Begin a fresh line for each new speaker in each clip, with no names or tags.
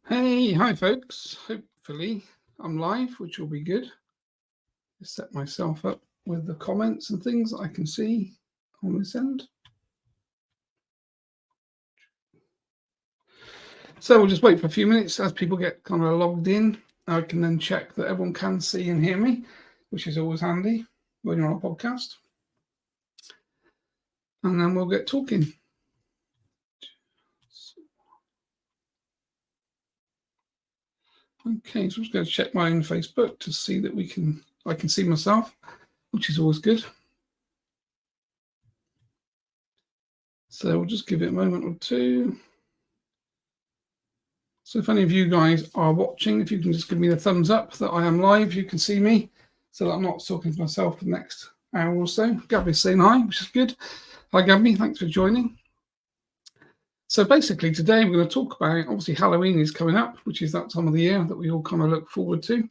Hey, hi folks. Hopefully I'm live, which will be good. Just set myself up with the comments and things that I can see on this end. So we'll just wait for a few minutes as people get kind of logged in. I can then check that everyone can see and hear me, which is always handy when you're on a podcast. And then we'll get talking. Okay, so I'm just going to check my own Facebook to see that I can see myself, which is always good. So we'll just give it a moment or two. So if any of you guys are watching, if you can just give me the thumbs up that I am live, you can see me, so that I'm not talking to myself for the next hour or so. Gabby's saying hi, which is good. Hi, Gabby. Thanks for joining. So basically today we're going to talk about, obviously Halloween is coming up, which is that time of the year that we all kind of look forward to.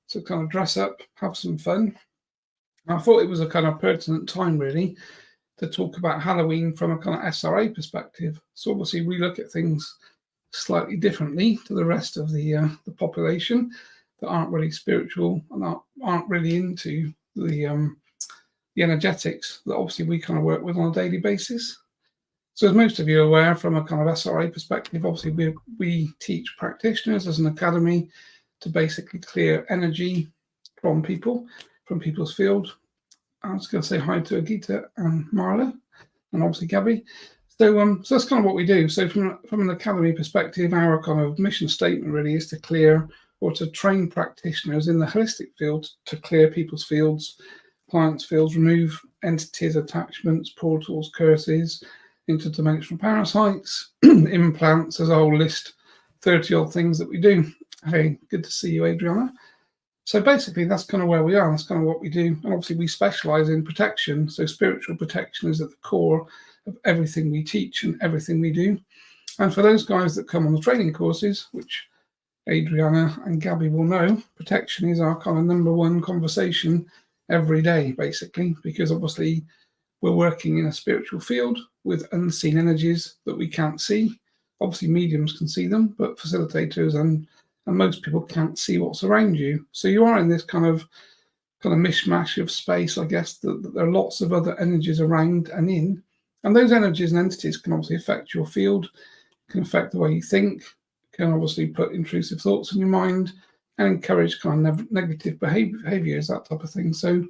So kind of dress up, have some fun. I thought it was a kind of pertinent time really to talk about Halloween from a kind of SRA perspective. So obviously we look at things slightly differently to the rest of the population that aren't really spiritual and aren't really into the energetics that obviously we kind of work with on a daily basis. So as most of you are aware, from a kind of SRA perspective, obviously we teach practitioners as an academy to basically clear energy from people's field. I was going to say hi to Agita and Marla, and obviously Gabby. So that's kind of what we do. So from an academy perspective, our kind of mission statement really is to clear or to train practitioners in the holistic field to clear people's fields, clients' fields, remove entities, attachments, portals, curses, interdimensional parasites, implants. There's a whole list, 30 odd things that we do. Hey, good to see you, Adriana. So basically, that's kind of where we are. That's kind of what we do. And obviously, we specialize in protection. So spiritual protection is at the core of everything we teach and everything we do. And for those guys that come on the training courses, which Adriana and Gabby will know, protection is our kind of number one conversation every day, basically, because obviously we're working in a spiritual field with unseen energies that we can't see. Obviously, mediums can see them, but facilitators and most people can't see what's around you. So you are in this kind of mishmash of space, I guess, that there are lots of other energies around and in. And those energies and entities can obviously affect your field, can affect the way you think, can obviously put intrusive thoughts in your mind and encourage kind of negative behaviors, that type of thing. So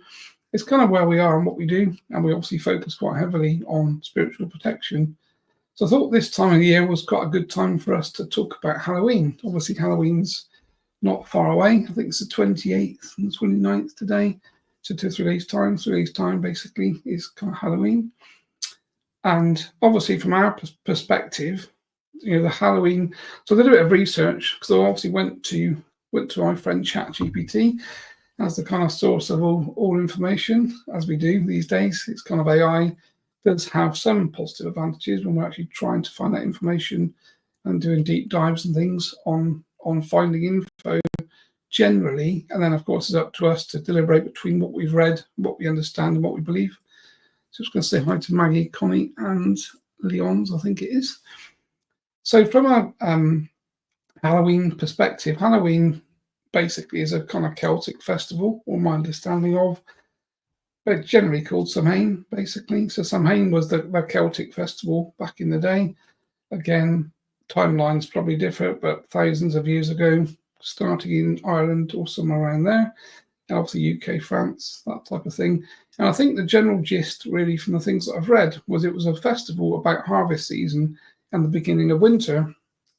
it's kind of where we are and what we do. And we obviously focus quite heavily on spiritual protection. So I thought this time of the year was quite a good time for us to talk about Halloween. Obviously, Halloween's not far away. I think it's the 28th and the 29th today. So 2 or 3 days' time. 3 days' time, basically, is kind of Halloween. And obviously, from our perspective, the Halloween. So I did a bit of research because I obviously went to my friend ChatGPT as the kind of source of all information, as we do these days. It's kind of AI does have some positive advantages when we're actually trying to find that information and doing deep dives and things on finding info generally. And then, of course, it's up to us to deliberate between what we've read, what we understand, and what we believe. So I'm just going to say hi to Maggie, Connie, and Leon's, I think it is. So from a Halloween perspective, Halloween basically is a kind of Celtic festival, or my understanding of. But generally called Samhain, basically. So Samhain was the Celtic festival back in the day. Again, timelines probably differ, but thousands of years ago, starting in Ireland or somewhere around there. And obviously UK, France, that type of thing. And I think the general gist, really, from the things that I've read, was it was a festival about harvest season and the beginning of winter.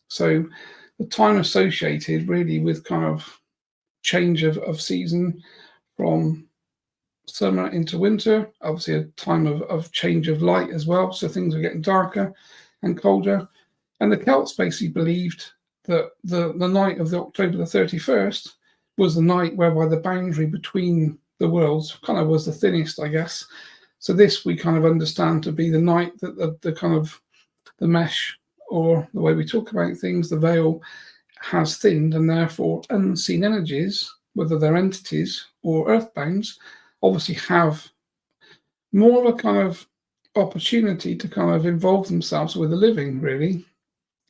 So the time associated really with kind of change of season from summer into winter, obviously a time of change of light as well. So things are getting darker and colder. And the Celts basically believed that the night of the October the 31st was the night whereby the boundary between the worlds kind of was the thinnest, I guess. So this we kind of understand to be the night that the kind of the mesh, or the way we talk about things, the veil has thinned, and therefore unseen energies, whether they're entities or earthbounds, obviously have more of a kind of opportunity to kind of involve themselves with the living, really,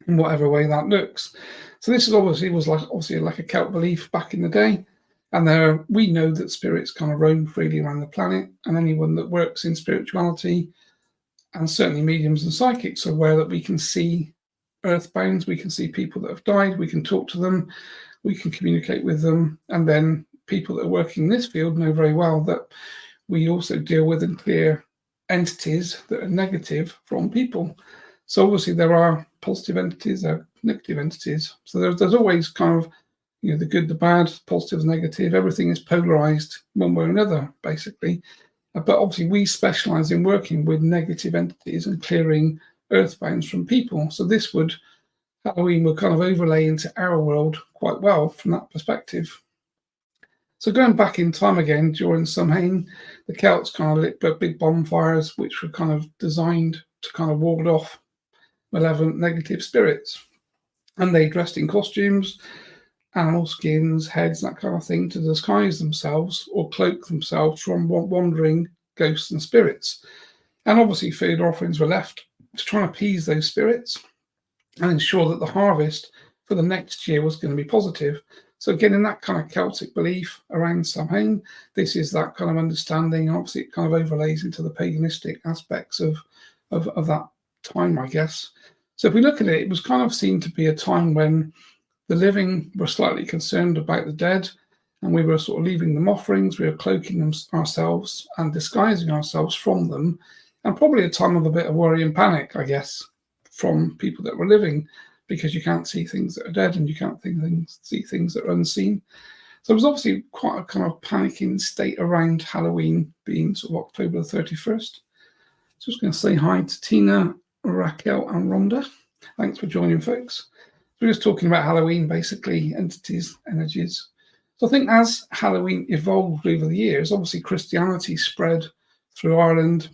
in whatever way that looks. So this is obviously like a Celt belief back in the day. And we know that spirits kind of roam freely around the planet, and anyone that works in spirituality, and certainly mediums and psychics, are aware that we can see earthbounds, we can see people that have died, we can talk to them, we can communicate with them, and then people that are working in this field know very well that we also deal with and clear entities that are negative from people. So obviously there are positive entities, there are negative entities. So there's always kind of, the good, the bad, positive, negative, everything is polarized one way or another, basically. But obviously we specialize in working with negative entities and clearing earthbounds from people. So Halloween would kind of overlay into our world quite well from that perspective. So going back in time again, during Samhain, the Celts kind of lit big bonfires, which were kind of designed to kind of ward off malevolent negative spirits. And they dressed in costumes, animal skins, heads, that kind of thing, to disguise themselves or cloak themselves from wandering ghosts and spirits. And obviously food offerings were left to try and appease those spirits and ensure that the harvest for the next year was going to be positive. So again, in that kind of Celtic belief around Samhain, this is that kind of understanding. Obviously, it kind of overlays into the paganistic aspects of that time, I guess. So if we look at it, it was kind of seen to be a time when the living were slightly concerned about the dead, and we were sort of leaving them offerings, we were cloaking them ourselves and disguising ourselves from them, and probably a time of a bit of worry and panic, I guess, from people that were living, because you can't see things that are dead and you can't see things that are unseen. So it was obviously quite a kind of panicking state around Halloween being sort of October the 31st. Just going to say hi to Tina, Raquel, and Rhonda. Thanks for joining, folks. We're just talking about Halloween, basically, entities, energies. So I think as Halloween evolved over the years, obviously Christianity spread through Ireland,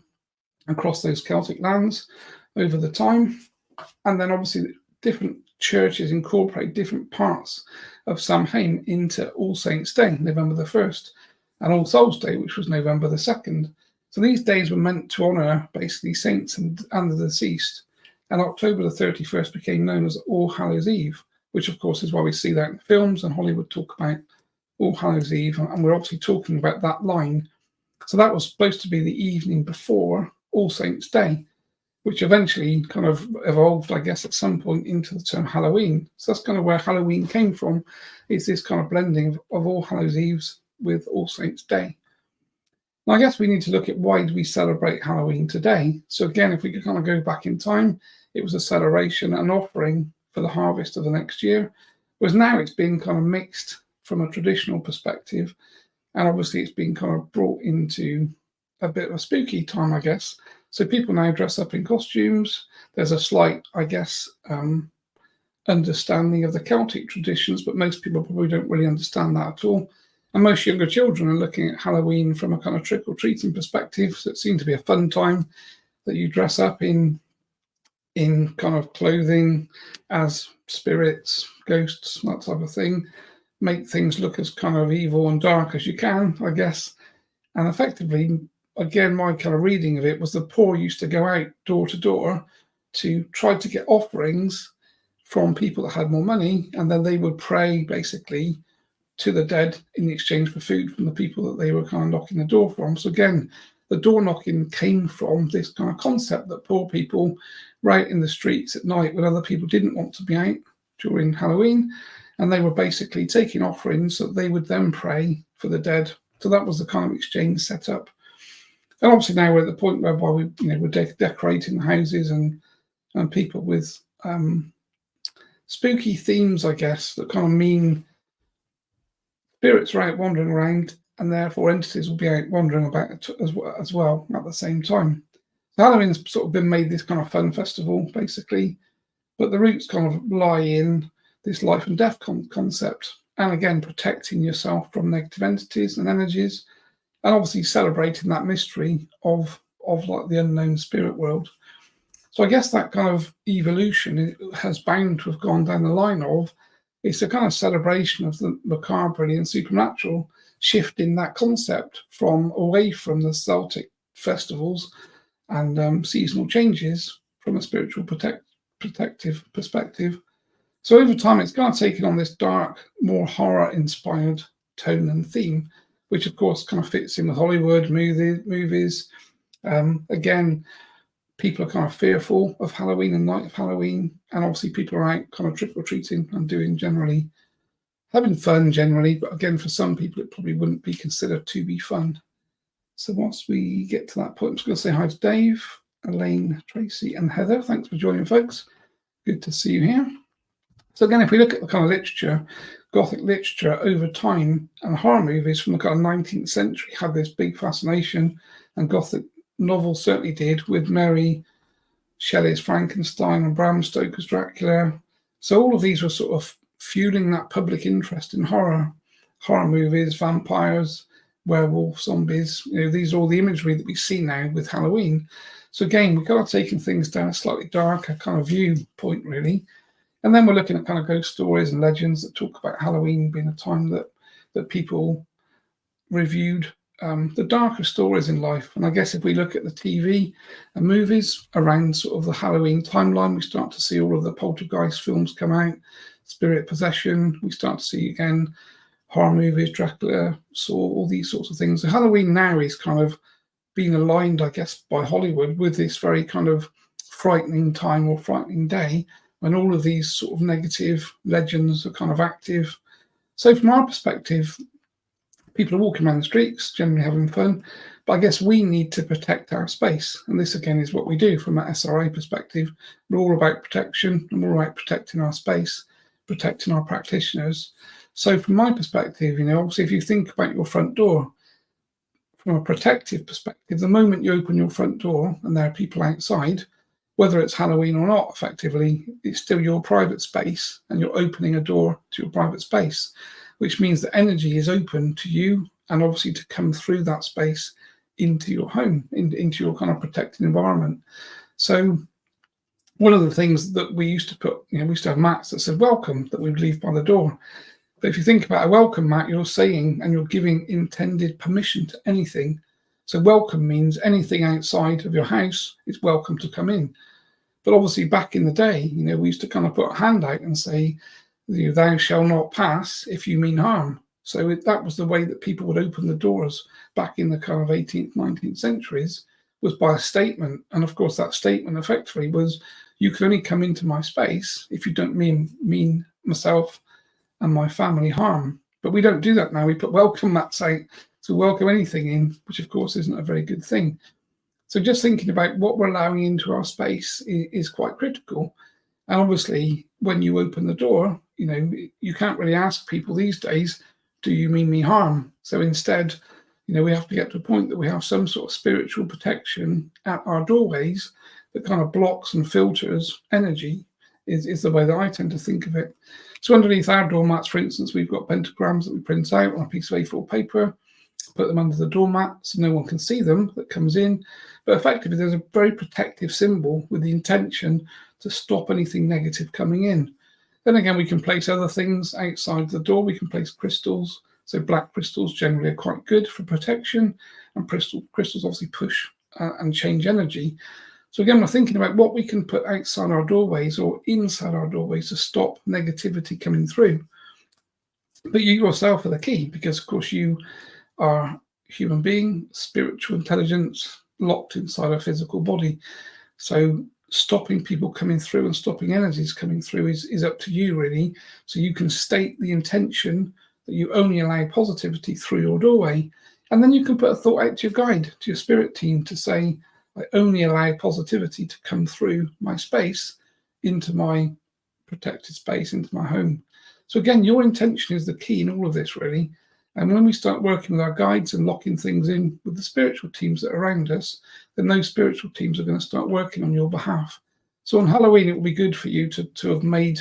across those Celtic lands over the time. And then obviously different churches incorporate different parts of Samhain into All Saints' Day, November the 1st, and All Souls' Day, which was November the 2nd. So these days were meant to honour basically saints and the deceased. And October the 31st became known as All Hallows' Eve, which of course is why we see that in films and Hollywood talk about All Hallows' Eve. And we're obviously talking about that line. So that was supposed to be the evening before All Saints' Day, which eventually kind of evolved, I guess, at some point into the term Halloween. So that's kind of where Halloween came from, is this kind of blending of All Hallows' Eves with All Saints' Day. Now, I guess we need to look at why do we celebrate Halloween today. So again, if we could kind of go back in time, it was a celebration and offering for the harvest of the next year, whereas now it's been kind of mixed from a traditional perspective, and obviously it's been kind of brought into a bit of a spooky time, I guess. So people now dress up in costumes. There's a slight, I guess, understanding of the Celtic traditions, but most people probably don't really understand that at all. And most younger children are looking at Halloween from a kind of trick-or-treating perspective. So it seemed to be a fun time that you dress up in kind of clothing as spirits, ghosts, that type of thing. Make things look as kind of evil and dark as you can, I guess. And effectively, again, my kind of reading of it was the poor used to go out door to door to try to get offerings from people that had more money, and then they would pray basically to the dead in exchange for food from the people that they were kind of knocking the door from. So again, the door knocking came from this kind of concept that poor people were out in the streets at night when other people didn't want to be out during Halloween, and they were basically taking offerings that they would then pray for the dead. So that was the kind of exchange set up. And obviously now we're at the point whereby we're decorating the houses and people with spooky themes, I guess, that kind of mean spirits are out wandering around, and therefore entities will be out wandering about as well at the same time. So Halloween's sort of been made this kind of fun festival, basically, but the roots kind of lie in this life and death concept, and again, protecting yourself from negative entities and energies, and obviously celebrating that mystery of like the unknown spirit world. So I guess that kind of evolution has bound to have gone down the line of, it's a kind of celebration of the macabre and supernatural, shifting that concept from away from the Celtic festivals and seasonal changes from a spiritual protective perspective So over time, it's kind of taken on this dark, more horror-inspired tone and theme, which of course kind of fits in with Hollywood movies. Again, people are kind of fearful of Halloween and night of Halloween, and obviously people are out kind of trick-or-treating and doing generally, having fun generally, but again, for some people, it probably wouldn't be considered to be fun. So once we get to that point, I'm just going to say hi to Dave, Elaine, Tracy, and Heather. Thanks for joining, folks. Good to see you here. So again, if we look at the kind of literature, Gothic literature over time, and horror movies from the kind of 19th century had this big fascination, and Gothic novels certainly did, with Mary Shelley's Frankenstein and Bram Stoker's Dracula. So all of these were sort of fueling that public interest in horror movies, vampires, werewolves, zombies. These are all the imagery that we see now with Halloween. So again, we've got to taking things down a slightly darker kind of viewpoint, really. And then we're looking at kind of ghost stories and legends that talk about Halloween being a time that people reviewed the darker stories in life. And I guess if we look at the TV and movies around sort of the Halloween timeline, we start to see all of the poltergeist films come out, spirit possession. We start to see, again, horror movies, Dracula, Saw, all these sorts of things. So Halloween now is kind of being aligned, I guess, by Hollywood with this very kind of frightening time or frightening day, when all of these sort of negative legends are kind of active. So from our perspective, people are walking around the streets, generally having fun, but I guess we need to protect our space. And this, again, is what we do from an SRA perspective. We're all about protection, and we're all about protecting our space, protecting our practitioners. So from my perspective, obviously, if you think about your front door, from a protective perspective, the moment you open your front door and there are people outside, whether it's Halloween or not, effectively, it's still your private space, and you're opening a door to your private space, which means that energy is open to you and obviously to come through that space into your home, into your kind of protected environment. So one of the things that we used to put, we used to have mats that said welcome that we would leave by the door. But if you think about a welcome mat, you're saying and you're giving intended permission to anything. So welcome means anything outside of your house is welcome to come in. But obviously back in the day, we used to kind of put a hand out and say, thou shall not pass if you mean harm. So that was the way that people would open the doors back in the kind of 18th, 19th centuries, was by a statement. And of course, that statement effectively was, you can only come into my space if you don't mean myself and my family harm. But we don't do that now. We put welcome mats out to welcome anything in, which of course isn't a very good thing. So just thinking about what we're allowing into our space is quite critical. And obviously, when you open the door, you can't really ask people these days, do you mean me harm? So instead, we have to get to a point that we have some sort of spiritual protection at our doorways that kind of blocks and filters energy, is the way that I tend to think of it. So underneath our doormats, for instance, we've got pentagrams that we print out on a piece of A4 paper, put them under the doormat so no one can see them that comes in. But effectively, there's a very protective symbol with the intention to stop anything negative coming in. Then again, we can place other things outside the door. We can place crystals. So black crystals generally are quite good for protection, and crystals obviously push and change energy. So again, we're thinking about what we can put outside our doorways or inside our doorways to stop negativity coming through. But you yourself are the key, because of course you are a human being, spiritual intelligence locked inside a physical body. So stopping people coming through and stopping energies coming through is up to you, really. So you can state the intention that you only allow positivity through your doorway. And then you can put a thought out to your guide, to your spirit team, to say, I only allow positivity to come through my space into my protected space, into my home. So again, your intention is the key in all of this, really. And when we start working with our guides and locking things in with the spiritual teams that are around us, then those spiritual teams are going to start working on your behalf. So on Halloween, it will be good for you to have made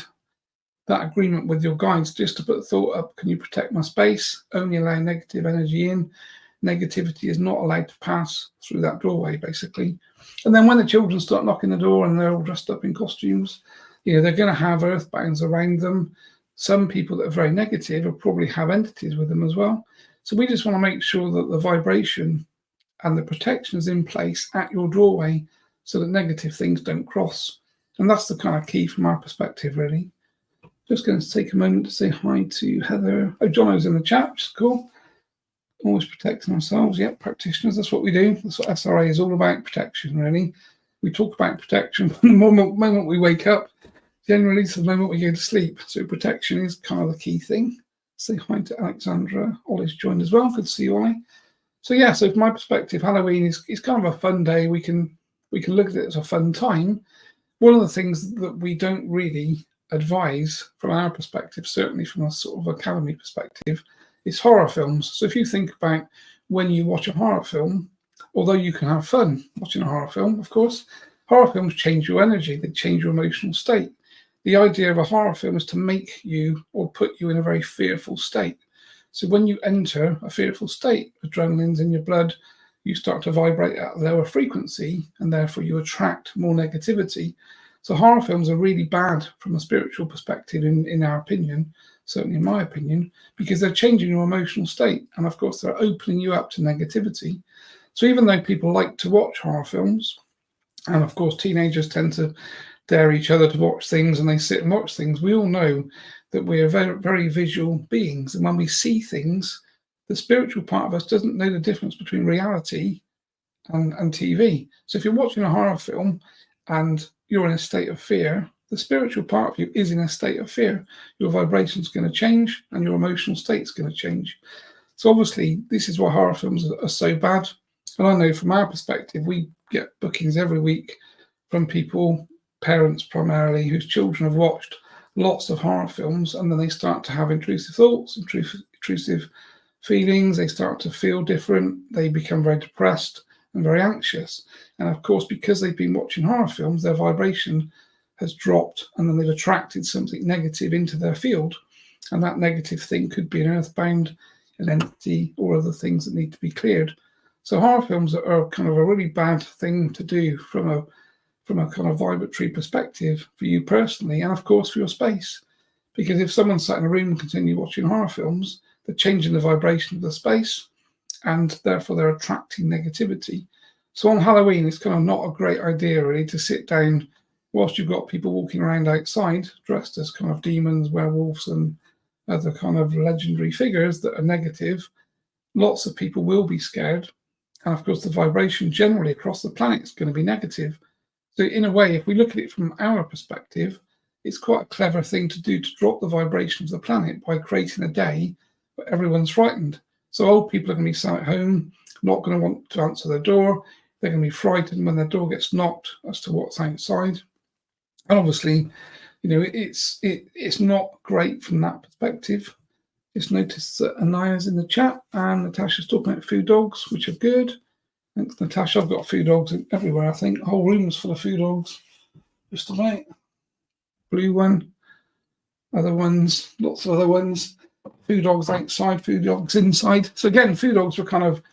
that agreement with your guides, just to put the thought up, can you protect my space? Only allow negative energy in. Negativity is not allowed to pass through that doorway, basically. And then when the children start knocking the door and they're all dressed up in costumes, they're going to have earthbounds around them. Some people that are very negative will probably have entities with them as well. So we just want to make sure that the vibration and the protection is in place at your doorway so that negative things don't cross. And that's the kind of key from our perspective, really. Just going to take a moment to say hi to Heather. Oh, Jono's in the chat, which is cool. Always protecting ourselves. Yep, practitioners, that's what we do. That's what SRA is all about, protection, really. We talk about protection from the moment we wake up, generally to the moment we go to sleep. So protection is kind of the key thing. Say hi to Alexandra. Ollie's joined as well. Good to see you, Ollie. So yeah, so from my perspective, Halloween is kind of a fun day. We can look at it as a fun time. One of the things that we don't really advise from our perspective, certainly from a sort of academy perspective, is horror films. So if you think about when you watch a horror film, although you can have fun watching a horror film, of course, horror films change your energy, they change your emotional state. The idea of a horror film is to make you or put you in a very fearful state. So when you enter a fearful state, adrenaline's in your blood, you start to vibrate at a lower frequency, and therefore you attract more negativity. So horror films are really bad from a spiritual perspective, in our opinion, certainly in my opinion, because they're changing your emotional state. And of course, they're opening you up to negativity. So even though people like to watch horror films, and of course, teenagers tend to dare each other to watch things, and they sit and watch things, we all know that we are very, very visual beings. And when we see things, the spiritual part of us doesn't know the difference between reality and TV. So if you're watching a horror film and you're in a state of fear, the spiritual part of you is in a state of fear. Your vibration's going to change and your emotional state's going to change. So obviously, this is why horror films are so bad. And I know from our perspective, we get bookings every week from people, parents primarily, whose children have watched lots of horror films, and then they start to have intrusive thoughts, intrusive feelings, they start to feel different, they become very depressed and very anxious. And of course, because they've been watching horror films, their vibration has dropped, and then they've attracted something negative into their field. And that negative thing could be an earthbound, an entity, or other things that need to be cleared. So horror films are kind of a really bad thing to do from a kind of vibratory perspective for you personally, and of course for your space. Because if someone sat in a room and continue watching horror films, they're changing the vibration of the space, and therefore they're attracting negativity. So on Halloween, it's kind of not a great idea really to sit down whilst you've got people walking around outside dressed as kind of demons, werewolves, and other kind of legendary figures that are negative. Lots of people will be scared, and of course the vibration generally across the planet is going to be negative. So in a way, if we look at it from our perspective, it's quite a clever thing to do to drop the vibration of the planet by creating a day where everyone's frightened. So old people are going to be sat at home, not going to want to answer their door. They're going to be frightened when their door gets knocked as to what's outside. And obviously, you know, it's not great from that perspective. Just noticed that Anaya's in the chat, and Natasha's talking about food dogs, which are good. Thanks, Natasha. I've got food dogs everywhere, I think. The whole room's full of food dogs. Just about. Blue one. Other ones. Lots of other ones. Food dogs outside, food dogs inside. So again, food dogs were kind of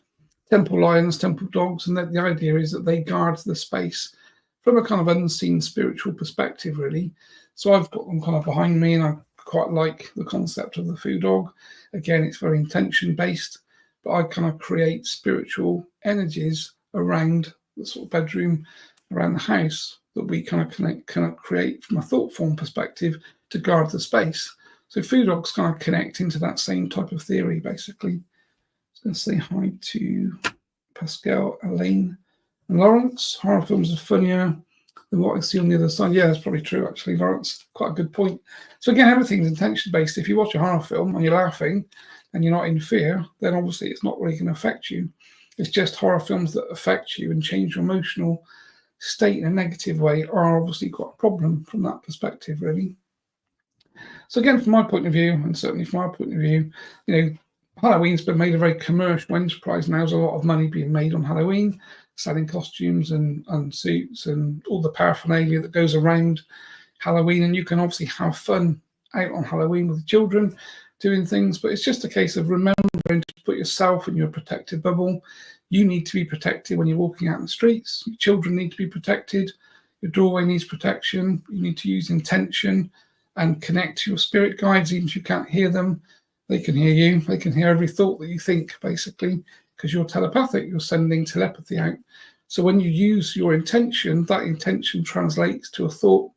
temple lions, temple dogs, and the idea is that they guard the space from a kind of unseen spiritual perspective, really. So I've got them kind of behind me, and I quite like the concept of the food dog. Again, it's very intention-based, but I kind of create spiritual energies around the sort of bedroom, around the house, that we kind of create from a thought form perspective to guard the space. So food dogs kind of connect into that same type of theory, basically. So let's say hi to Pascal, Elaine, and Lawrence. Horror films are funnier than what I see on the other side. Yeah, that's probably true, actually, Lawrence. Quite a good point. So again, everything's intention-based. If you watch a horror film and you're laughing and you're not in fear, then obviously it's not really going to affect you. It's just horror films that affect you and change your emotional state in a negative way are obviously quite a problem from that perspective, really. So again, from my point of view, and certainly from our point of view, you know, Halloween's been made a very commercial enterprise now. There's a lot of money being made on Halloween, selling costumes and suits and all the paraphernalia that goes around Halloween. And you can obviously have fun out on Halloween with children doing things, but it's just a case of remembering to put yourself in your protected bubble. You need to be protected when you're walking out in the streets. Your children need to be protected. Your doorway needs protection. You need to use intention and connect to your spirit guides, even if you can't hear them. They can hear you. They can hear every thought that you think, basically, because you're telepathic. You're sending telepathy out. So when you use your intention, that intention translates to a thought,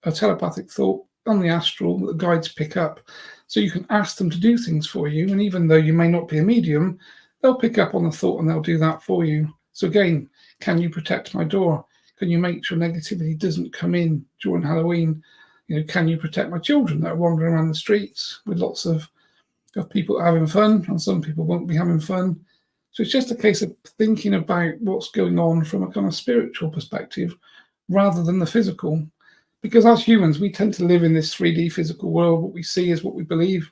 a telepathic thought, on the astral that the guides pick up. So you can ask them to do things for you, and even though you may not be a medium, they'll pick up on the thought and they'll do that for you. So again, can you protect my door? Can you make sure negativity doesn't come in during Halloween? Can you protect my children that are wandering around the streets with lots of people having fun, and some people won't be having fun? So it's just a case of thinking about what's going on from a kind of spiritual perspective rather than the physical. Because as humans, we tend to live in this 3D physical world. What we see is what we believe.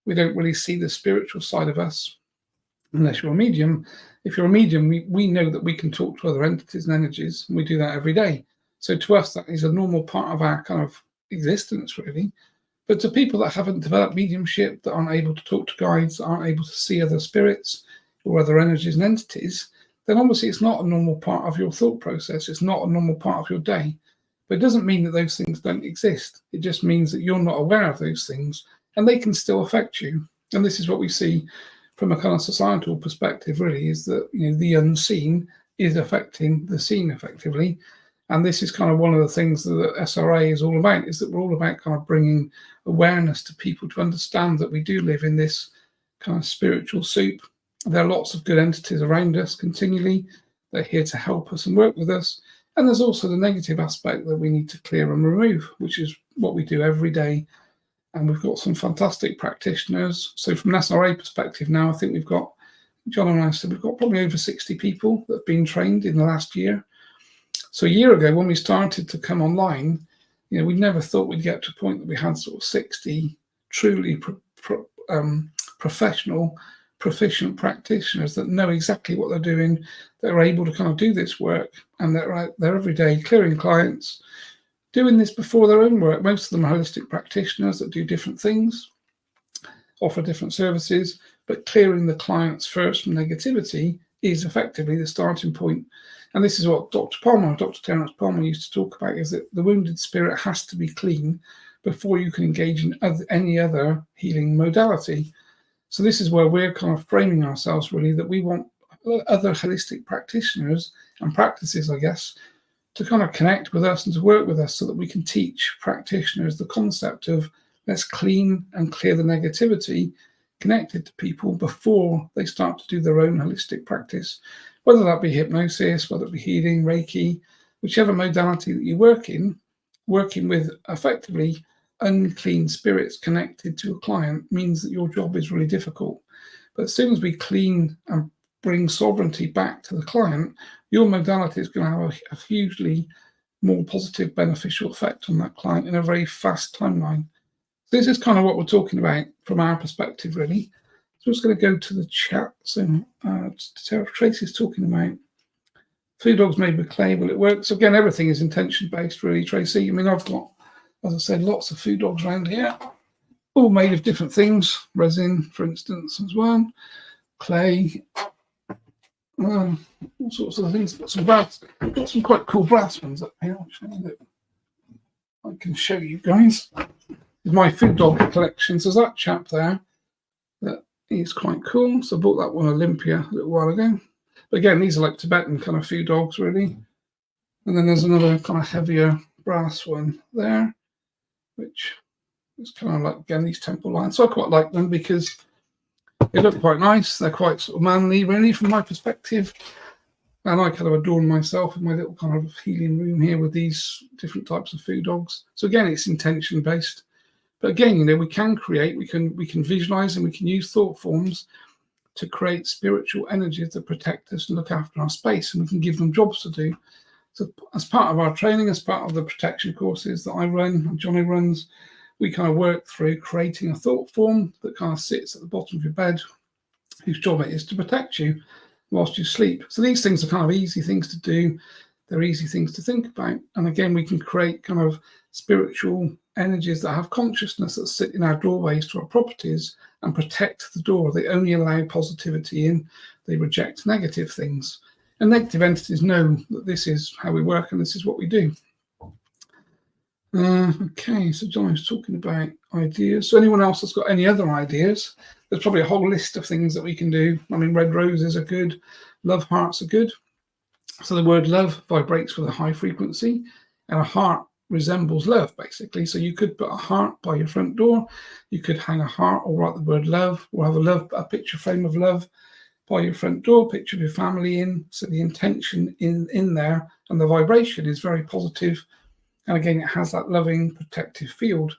We don't really see the spiritual side of us unless you're a medium. If you're a medium, we know that we can talk to other entities and energies, and we do that every day. So to us, that is a normal part of our kind of existence, really. But to people that haven't developed mediumship, that aren't able to talk to guides, that aren't able to see other spirits or other energies and entities, then obviously it's not a normal part of your thought process. It's not a normal part of your day. But it doesn't mean that those things don't exist. It just means that you're not aware of those things, and they can still affect you. And this is what we see from a kind of societal perspective, really, is that the unseen is affecting the seen effectively. And this is kind of one of the things that SRA is all about, is that we're all about kind of bringing awareness to people to understand that we do live in this kind of spiritual soup. There are lots of good entities around us continually. They're here to help us and work with us. And there's also the negative aspect that we need to clear and remove, which is what we do every day. And we've got some fantastic practitioners. So from an SRA perspective now, I think we've got, John and I said, we've got probably over 60 people that have been trained in the last year. So a year ago, when we started to come online, we never thought we'd get to a point that we had sort of 60 truly professional, proficient practitioners that know exactly what they're doing, that are able to kind of do this work, and they're out there every day clearing clients, doing this before their own work. Most of them are holistic practitioners that do different things, offer different services, but clearing the clients first from negativity is effectively the starting point. And this is what Dr. Terence Palmer used to talk about, is that the wounded spirit has to be clean before you can engage in any other healing modality. So this is where we're kind of framing ourselves, really, that we want other holistic practitioners and practices, I guess, to kind of connect with us and to work with us so that we can teach practitioners the concept of let's clean and clear the negativity connected to people before they start to do their own holistic practice, whether that be hypnosis, whether it be healing, Reiki, whichever modality that you work in. Working with effectively unclean spirits connected to a client means that your job is really difficult. But as soon as we clean and bring sovereignty back to the client, your modality is going to have a hugely more positive, beneficial effect on that client in a very fast timeline. So this is kind of what we're talking about from our perspective, really. So I'm just going to go to the chat. So Tracy's talking about food dogs made with clay. Will it work? So again, everything is intention-based, really, Tracy. I mean, I've got, as I said, lots of food dogs around here, all made of different things. Resin, for instance, as well. Clay. All sorts of things. Got some brass. Got some quite cool brass ones up here, actually, that I can show you guys. My food dog collection. So there's that chap there that is quite cool. So I bought that one Olympia a little while ago. But again, these are like Tibetan kind of food dogs, really. And then there's another kind of heavier brass one there, which is kind of like, again, these temple lines. So I quite like them because they look quite nice. They're quite sort of manly, really, from my perspective. And I kind of adorn myself in my little kind of healing room here with these different types of food dogs. So again, it's intention based. But again, we can create, we can visualize, and we can use thought forms to create spiritual energies that protect us and look after our space, and we can give them jobs to do. So as part of our training, as part of the protection courses that I run and Johnny runs, we kind of work through creating a thought form that kind of sits at the bottom of your bed, whose job it is to protect you whilst you sleep. So these things are kind of easy things to do. They're easy things to think about. And again, we can create kind of spiritual energies that have consciousness that sit in our doorways to our properties and protect the door. They only allow positivity in. They reject negative things. And negative entities know that this is how we work and this is what we do. Okay, so John was talking about ideas. So anyone else that's got any other ideas? There's probably a whole list of things that we can do. I mean, red roses are good. Love hearts are good. So the word love vibrates with a high frequency, and a heart resembles love, basically. So you could put a heart by your front door, you could hang a heart or write the word love, or have a picture frame of love by your front door, picture of your family in. So the intention in there and the vibration is very positive. And again, it has that loving, protective field.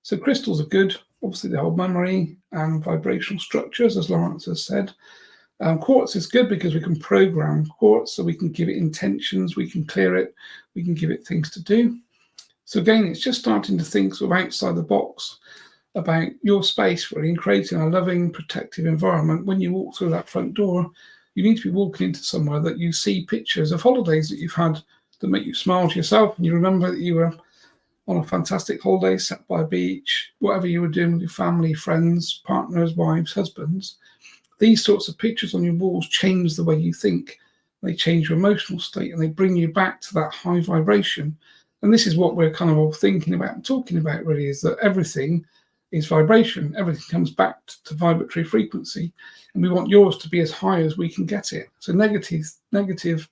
So crystals are good. Obviously, they hold memory and vibrational structures, as Lawrence has said. Quartz is good because we can program quartz, so we can give it intentions, we can clear it, we can give it things to do. So again, it's just starting to think sort of outside the box about your space, really, and creating a loving, protective environment. When you walk through that front door, you need to be walking into somewhere that you see pictures of holidays that you've had that make you smile to yourself, and you remember that you were on a fantastic holiday, sat by a beach, whatever you were doing with your family, friends, partners, wives, husbands. These sorts of pictures on your walls change the way you think. They change your emotional state, and they bring you back to that high vibration. And this is what we're kind of all thinking about and talking about, really, is that everything is vibration. Everything comes back to vibratory frequency, and we want yours to be as high as we can get it. So negative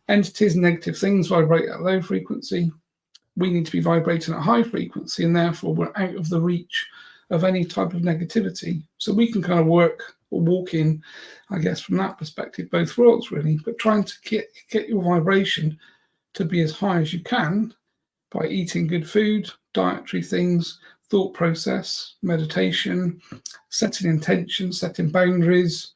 entities, negative things vibrate at low frequency. We need to be vibrating at high frequency, and therefore we're out of the reach of any type of negativity. So we can kind of work or walk in, I guess, from that perspective, both worlds, really, but trying to get your vibration to be as high as you can by eating good food, dietary things, thought process, meditation, setting intentions, setting boundaries,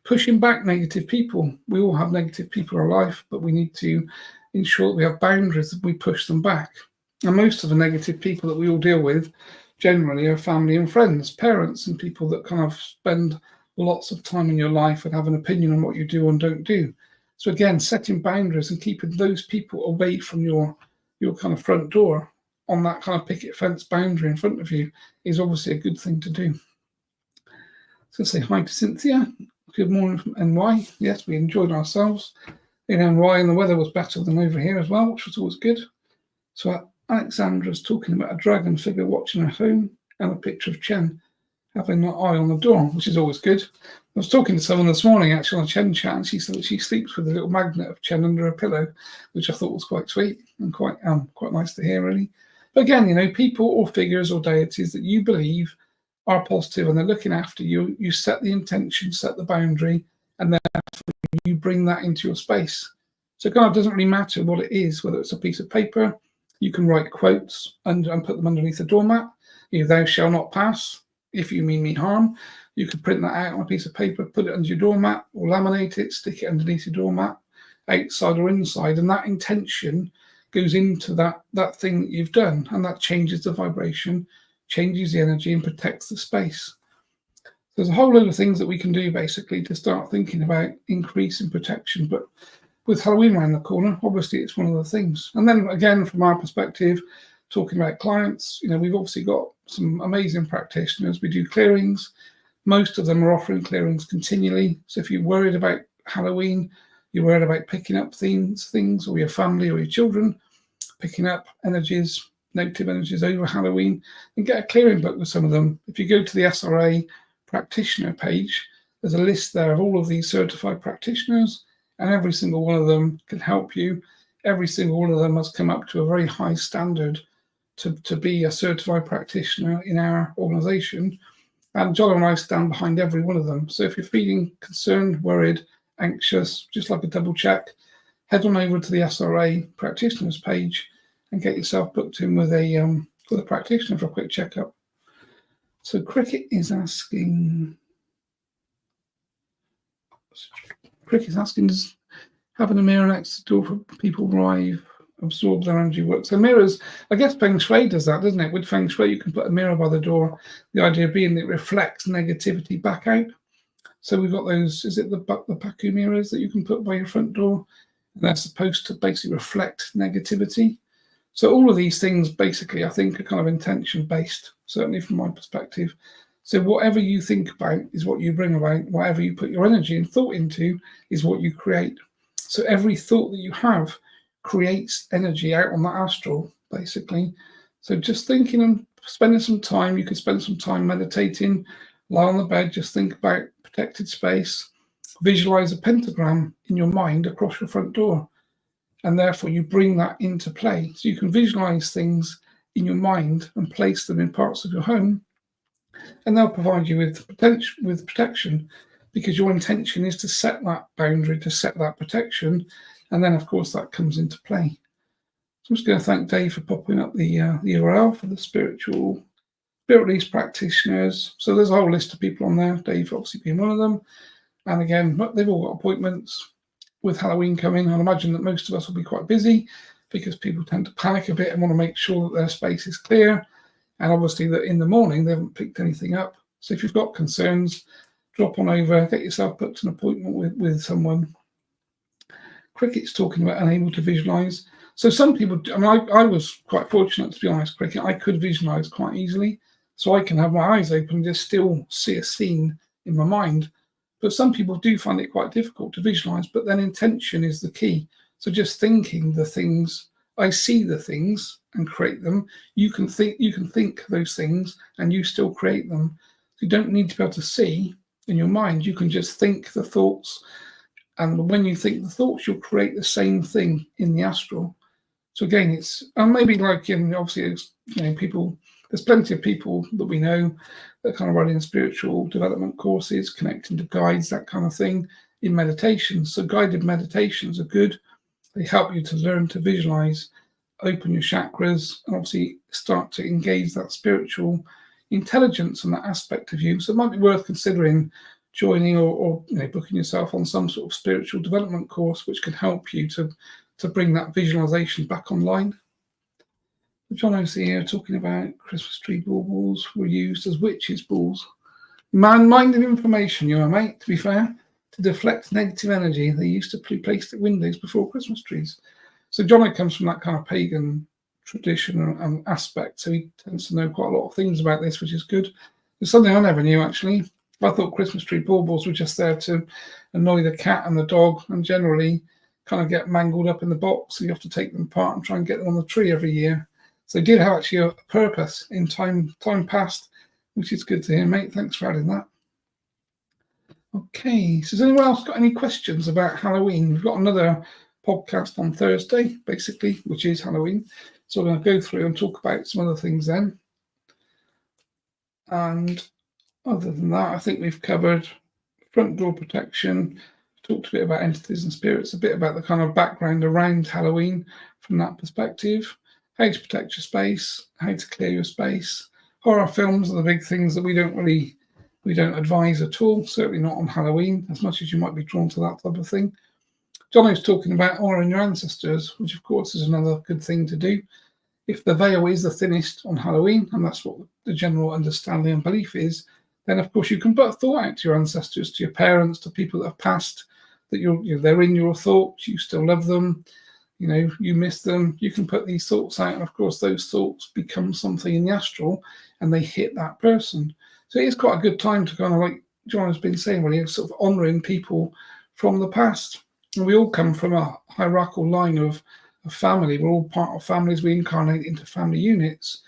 pushing back negative people. We all have negative people in our life, but we need to ensure that we have boundaries, that we push them back. And most of the negative people that we all deal with generally are family and friends, parents, and people that kind of spend lots of time in your life and have an opinion on what you do and don't do. So again, setting boundaries and keeping those people away from your kind of front door on that kind of picket fence boundary in front of you is obviously a good thing to do. So say hi to Cynthia. Good morning from NY. Yes, we enjoyed ourselves in NY, and the weather was better than over here as well, which was always good. So Alexandra's talking about a dragon figure watching her home and a picture of Chen having an eye on the door, which is always good. I was talking to someone this morning actually on a Chen chat, and she said that she sleeps with a little magnet of Chen under her pillow, which I thought was quite sweet and quite nice to hear, really. But again, people or figures or deities that you believe are positive and they're looking after you, you set the intention, set the boundary, and then you bring that into your space. So it doesn't really matter what it is, whether it's a piece of paper. You can write quotes and put them underneath the doormat. Thou shalt not pass, if you mean me harm. You could print that out on a piece of paper, put it under your doormat, or laminate it, stick it underneath your doormat, outside or inside, and that intention goes into that thing that you've done, and that changes the vibration, changes the energy, and protects the space. There's a whole load of things that we can do basically to start thinking about increasing protection, but with Halloween around the corner, obviously it's one of the things. And then again, from our perspective, talking about clients, we've obviously got some amazing practitioners. We do clearings. Most of them are offering clearings continually. So if you're worried about Halloween, you're worried about picking up things, or your family or your children, picking up energies, negative energies over Halloween, and get a clearing book with some of them. If you go to the SRA practitioner page, there's a list there of all of these certified practitioners, and every single one of them can help you. Every single one of them has come up to a very high standard to be a certified practitioner in our organization. And John and I stand behind every one of them. So if you're feeling concerned, worried, anxious, just like a double check, head on over to the SRA practitioners page and get yourself booked in with a practitioner for a quick checkup. So Cricket is asking, does having a mirror next to the door for people arrive, absorb their energy work? So mirrors, I guess Feng Shui does that, doesn't it? With Feng Shui, you can put a mirror by the door. The idea being that it reflects negativity back out. So we've got those, is it the Paku mirrors that you can put by your front door? And they're supposed to basically reflect negativity. So all of these things basically, I think, are kind of intention-based, certainly from my perspective. So whatever you think about is what you bring about. Whatever you put your energy and thought into is what you create. So every thought that you have creates energy out on that astral, basically. So just thinking and spending some time, you could spend some time meditating, lie on the bed, just think about protected space, visualize a pentagram in your mind across your front door. and therefore you bring that into play. So you can visualize things in your mind and place them in parts of your home, and they'll provide you with protection, because your intention is to set that boundary, to set that protection, and then of course that comes into play. So I'm just going to thank Dave for popping up the URL for the spirit release practitioners. So there's a whole list of people on there, Dave obviously being one of them. And again, they've all got appointments. With Halloween coming, I'd imagine that most of us will be quite busy, because people tend to panic a bit and want to make sure that their space is clear. And obviously that in the morning they haven't picked anything up. So if you've got concerns, drop on over, get yourself booked an appointment with someone. Cricket's talking about unable to visualize. So some people, I was quite fortunate, to be honest, Cricket. I could visualize quite easily. So I can have my eyes open and just still see a scene in my mind. But some people do find it quite difficult to visualize, but then intention is the key. So just thinking the things, I see the things and create them. You can think those things and you still create them. You don't need to be able to see in your mind. You can just think the thoughts. And when you think the thoughts, you'll create the same thing in the astral. So again, it's maybe like obviously, people. There's plenty of people that we know that kind of running spiritual development courses, connecting to guides, that kind of thing, in meditation. So guided meditations are good. They help you to learn to visualize, open your chakras, and obviously start to engage that spiritual intelligence and that aspect of you. So it might be worth considering joining or booking yourself on some sort of spiritual development course, which can help you to bring that visualization back online. John O'C here talking about Christmas tree baubles were used as witches' balls. Man-minded information, you are, mate, to be fair, to deflect negative energy. They used to be placed at windows before Christmas trees. So John comes from that kind of pagan tradition and aspect, so he tends to know quite a lot of things about this, which is good. It's something I never knew, actually. I thought Christmas tree baubles were just there to annoy the cat and the dog, and generally kind of get mangled up in the box, so you have to take them apart and try and get them on the tree every year. So it did have actually a purpose in time past, which is good to hear, mate. Thanks for adding that. Okay, so has anyone else got any questions about Halloween? We've got another podcast on Thursday, basically, which is Halloween. So we're going to go through and talk about some other things then. And other than that, I think we've covered front door protection, talked a bit about entities and spirits, a bit about the kind of background around Halloween from that perspective. How to protect your space, how to clear your space. Horror films are the big things that we don't advise at all, certainly not on Halloween, as much as you might be drawn to that type of thing. Johnny's talking about honouring your ancestors, which of course is another good thing to do. If the veil is the thinnest on Halloween, and that's what the general understanding and belief is, then of course you can put a thought out to your ancestors, to your parents, to people that have passed, that they're in your thoughts, you still love them, you miss them. You can put these thoughts out, and of course those thoughts become something in the astral and they hit that person. So it is quite a good time to kind of, like John has been saying, really sort of honouring people from the past. And we all come from a hierarchical line of family. We're all part of families. We incarnate into family units.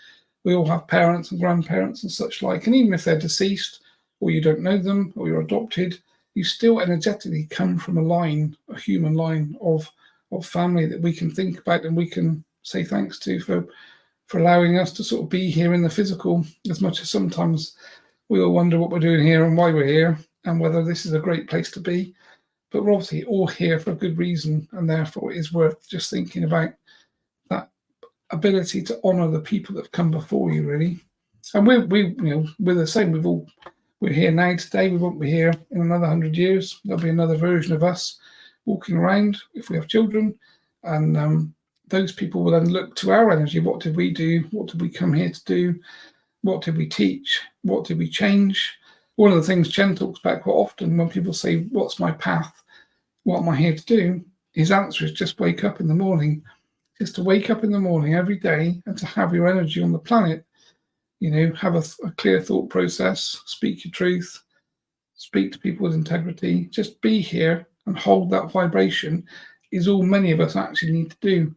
We all have parents and grandparents and such like. And even if they're deceased, or you don't know them, or you're adopted, you still energetically come from a human line of family that we can think about and we can say thanks to for allowing us to sort of be here in the physical, as much as sometimes we all wonder what we're doing here and why we're here and whether this is a great place to be. But we're obviously all here for a good reason, and therefore it is worth just thinking about that ability to honour the people that have come before you, really. And we're the same. We're here now today. We won't be here in another 100 years. There'll be another version of us walking around if we have children, and those people will then look to our energy. What did we do? What did we come here to do? What did we teach? What did we change? One of the things Chen talks about quite often when people say, what's my path? What am I here to do? His answer is just wake up in the morning. Just to wake up in the morning every day and to have your energy on the planet. Have a clear thought process, speak your truth, speak to people with integrity, just be here and hold that vibration is all many of us actually need to do.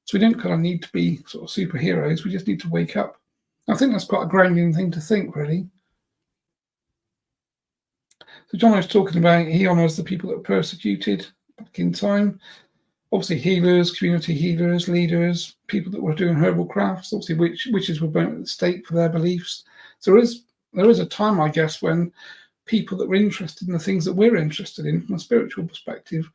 So we don't kind of need to be sort of superheroes, we just need to wake up. I think that's quite a grounding thing to think, really. So John was talking about he honours the people that were persecuted back in time. Obviously healers, community healers, leaders, people that were doing herbal crafts, obviously witches were burnt at the stake for their beliefs. So there is a time, I guess, when people that were interested in the things that we're interested in from a spiritual perspective,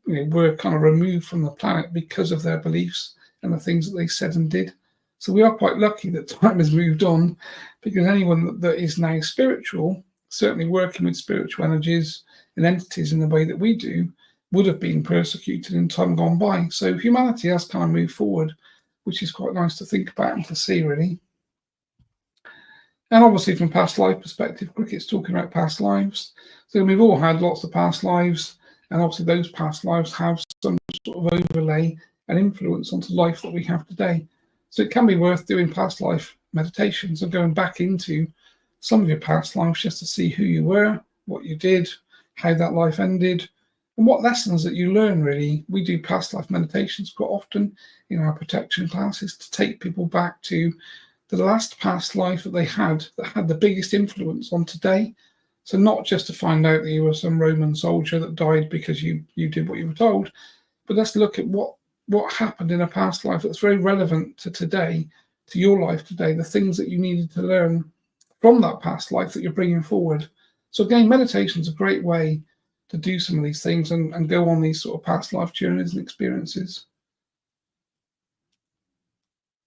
were kind of removed from the planet because of their beliefs and the things that they said and did. So we are quite lucky that time has moved on, because anyone that is now spiritual, certainly working with spiritual energies and entities in the way that we do, would have been persecuted in time gone by. So humanity has kind of moved forward, which is quite nice to think about and to see, really. And obviously from past life perspective, Cricket's talking about past lives. So we've all had lots of past lives, and obviously those past lives have some sort of overlay and influence onto life that we have today. So it can be worth doing past life meditations and going back into some of your past lives just to see who you were, what you did, how that life ended, and what lessons that you learn, really. We do past life meditations quite often in our protection classes to take people back to the last past life that they had that had the biggest influence on today. So not just to find out that you were some Roman soldier that died because you did what you were told, but let's look at what happened in a past life that's very relevant to today, to your life today, the things that you needed to learn from that past life that you're bringing forward. So again, meditation is a great way to do some of these things and go on these sort of past life journeys and experiences.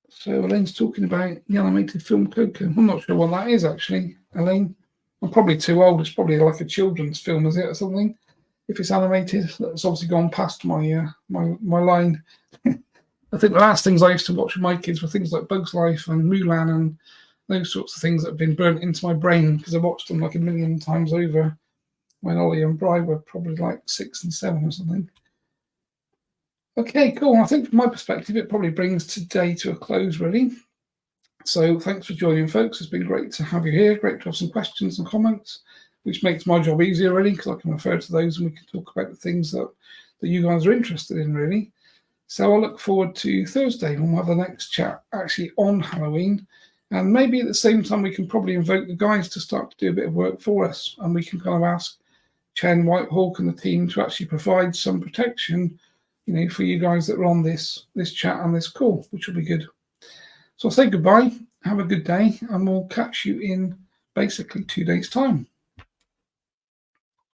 So Elaine's talking about the animated film Coco. I'm not sure what that is, actually, Elaine. I'm probably too old. It's probably like a children's film, is it, or something? If it's animated, that's obviously gone past my my line. I think the last things I used to watch with my kids were things like Bugs Life and Mulan and those sorts of things that have been burnt into my brain because I watched them like a million times over when Ollie and Bri were probably like 6 and 7 or something. Okay, cool. I think from my perspective, it probably brings today to a close, really. So thanks for joining, folks. It's been great to have you here. Great to have some questions and comments, which makes my job easier, really, because I can refer to those and we can talk about the things that you guys are interested in, really. So I look forward to Thursday when we'll have the next chat actually on Halloween. And maybe at the same time, we can probably invoke the guys to start to do a bit of work for us. And we can kind of ask Chen, Whitehawk and the team to actually provide some protection, for you guys that are on this chat and this call, which will be good. So I'll say goodbye, have a good day, and we'll catch you in basically 2 days' time.